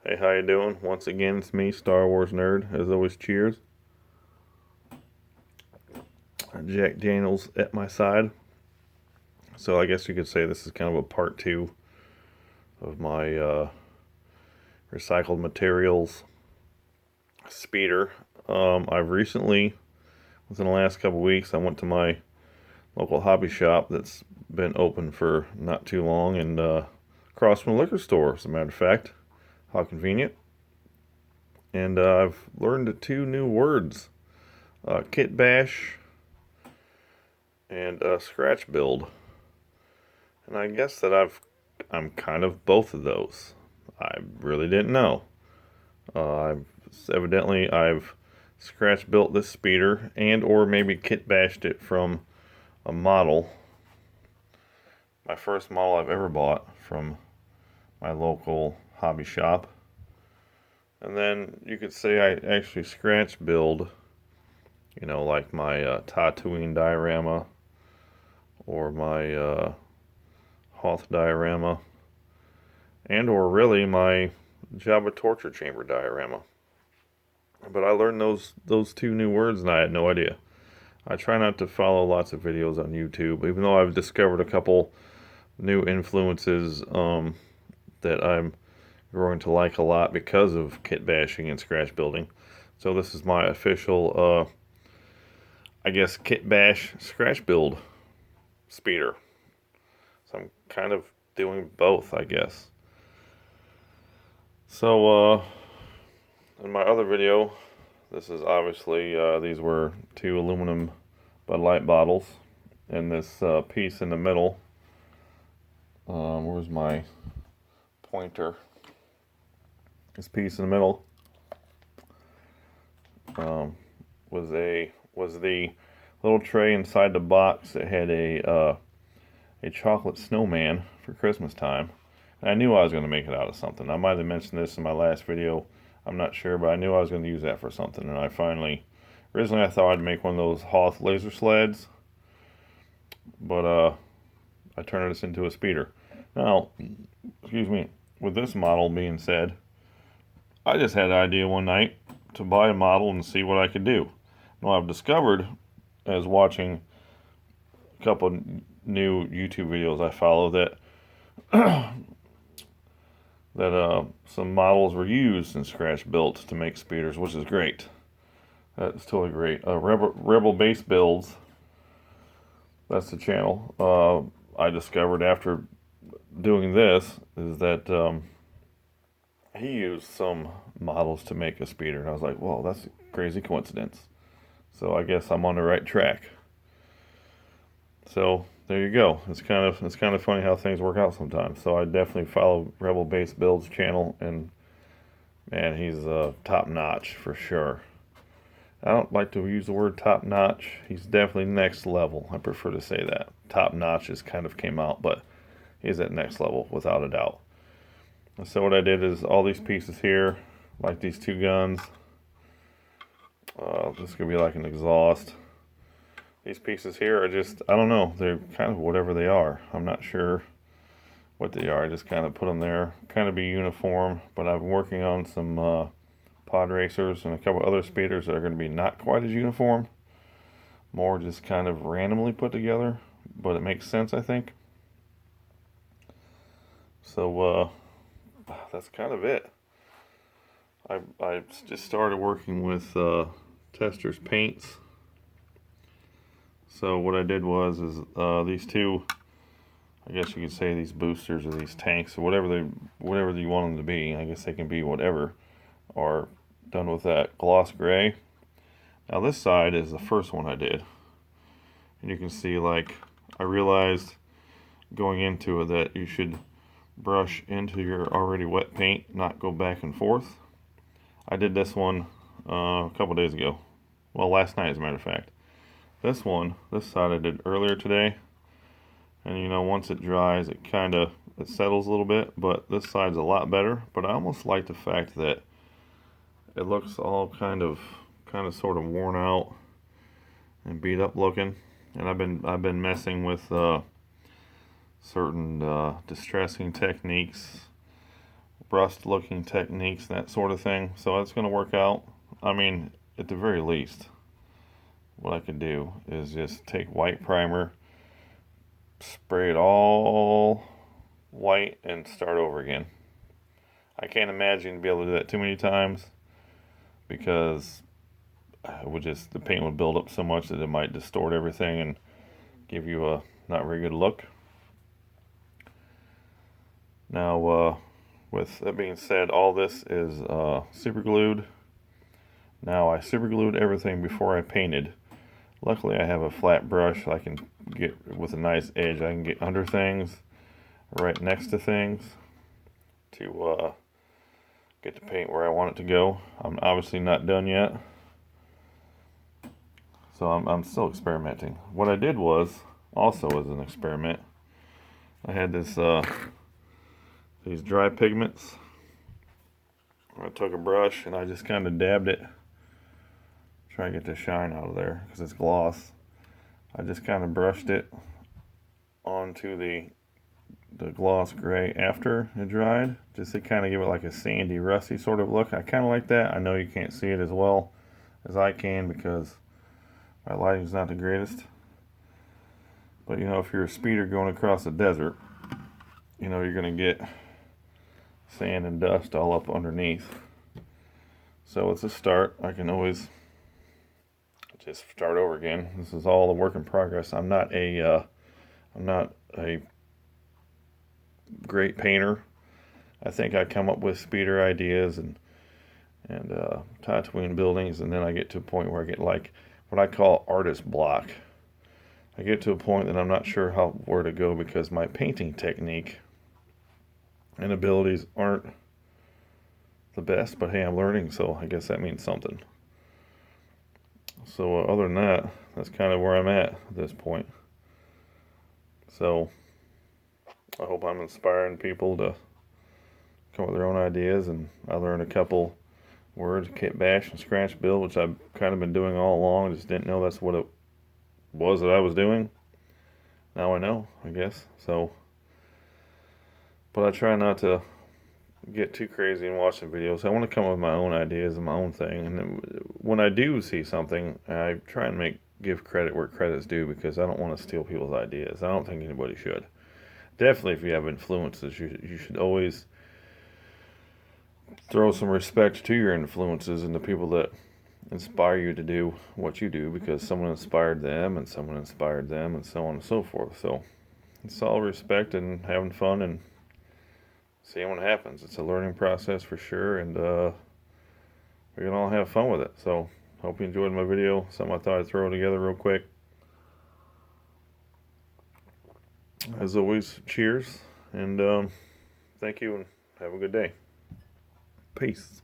Hey, how you doing? Once again, it's me, Star Wars Nerd. As always, cheers. Jack Daniels at my side. So I guess you could say this is kind of a part two of my recycled materials speeder. I've recently, within the last couple weeks, I went to my local hobby shop that's been open for not too long and across from a liquor store, as a matter of fact. How convenient. And I've learned two new words, kit bash and scratch build. And I guess that I'm kind of both of those. I really didn't know. I've evidently I've scratch built this speeder and or maybe kit bashed it from a model. My first model I've ever bought from my local hobby shop. And then you could say I actually scratch build, like my Tatooine diorama or my Hoth diorama, and or really my Jabba torture chamber diorama. But I learned those two new words and I had no idea. I try not to follow lots of videos on YouTube, even though I've discovered a couple new influences that I'm growing to like a lot because of kit bashing and scratch building. So this is my official, I guess, kit bash scratch build speeder. So I'm kind of doing both, I guess. So in my other video, this is obviously, these were two aluminum Bud Light bottles. And this piece in the middle, where's my pointer? This piece in the middle was the little tray inside the box that had a chocolate snowman for Christmas time. And I knew I was going to make it out of something. I might have mentioned this in my last video. I'm not sure, but I knew I was going to use that for something. And originally I thought I'd make one of those Hoth laser sleds, but I turned this into a speeder. Now, excuse me, with this model being said, I just had an idea one night to buy a model and see what I could do. Now, I've discovered, as watching a couple new YouTube videos I follow, that some models were used and scratch built to make speeders, which is great. That's totally great. Rebel Base Builds, that's the channel. I discovered after doing this is that he used some models to make a speeder, and I was like, "Whoa, that's a crazy coincidence." So I guess I'm on the right track. So there you go. It's kind of funny how things work out sometimes. So I definitely follow Rebel Base Builds channel, and man, he's top notch for sure. I don't like to use the word top notch. He's definitely next level. I prefer to say that. Top notch just kind of came out, but he's at next level without a doubt. So what I did is all these pieces here, like these two guns. This is gonna be like an exhaust. These pieces here are just, I don't know, they're kind of whatever they are. I'm not sure what they are. I just kind of put them there, kind of be uniform. But I've been working on some pod racers and a couple other speeders that are going to be not quite as uniform, more just kind of randomly put together. But it makes sense, I think. So that's kind of it. I just started working with Testors paints. So what I did was these two, I guess you could say these boosters or these tanks or whatever you want them to be. I guess they can be whatever. Are done with that gloss gray. Now this side is the first one I did, and you can see, like, I realized going into it that you should brush into your already wet paint, not go back and forth. I did this one a couple days ago. Well, last night, as a matter of fact. This side I did earlier today, and once it dries, it settles a little bit. But this side's a lot better. But I almost like the fact that it looks all kind of sort of worn out and beat up looking. And I've been messing with certain distressing techniques, rust looking techniques and that sort of thing. So that's going to work out. I mean, at the very least, what I could do is just take white primer, spray it all white, and start over again. I can't imagine to be able to do that too many times, because the paint would build up so much that it might distort everything and give you a not very good look. Now, with that being said, all this is super glued. Now, I super glued everything before I painted. Luckily, I have a flat brush. I can get, with a nice edge, I can get under things, right next to things, to get the paint where I want it to go. I'm obviously not done yet, so I'm still experimenting. What I did was, also as an experiment, I had this these dry pigments. I took a brush and I just kind of dabbed it, try to get the shine out of there because it's gloss. I just kind of brushed it onto the gloss gray after it dried, just to kind of give it like a sandy, rusty sort of look. I kind of like that. I know you can't see it as well as I can because my lighting's not the greatest. But you know, if you're a speeder going across the desert, you know, you're going to get sand and dust all up underneath. So it's a start. I can always just start over again. This is all a work in progress. I'm not a great painter. I think I come up with speeder ideas and Tatooine buildings, and then I get to a point where I get like what I call artist block. I get to a point that I'm not sure where to go because my painting technique and abilities aren't the best, but hey, I'm learning, so I guess that means something. So other than that, that's kind of where I'm at this point. So I hope I'm inspiring people to come up with their own ideas, and I learned a couple words: kit bash and scratch build, which I've kind of been doing all along. I just didn't know that's what it was that I was doing. Now I know, I guess. So, but I try not to get too crazy in watching videos. I want to come up with my own ideas and my own thing. And then when I do see something, I try and give credit where credit's due, because I don't want to steal people's ideas. I don't think anybody should. Definitely, if you have influences, you should always throw some respect to your influences and the people that inspire you to do what you do, because someone inspired them and someone inspired them and so on and so forth. So it's all respect and having fun and seeing what happens. It's a learning process for sure, and we're gonna all have fun with it. So hope you enjoyed my video. Something I thought I'd throw together real quick. As always, cheers, and thank you, and have a good day. Peace.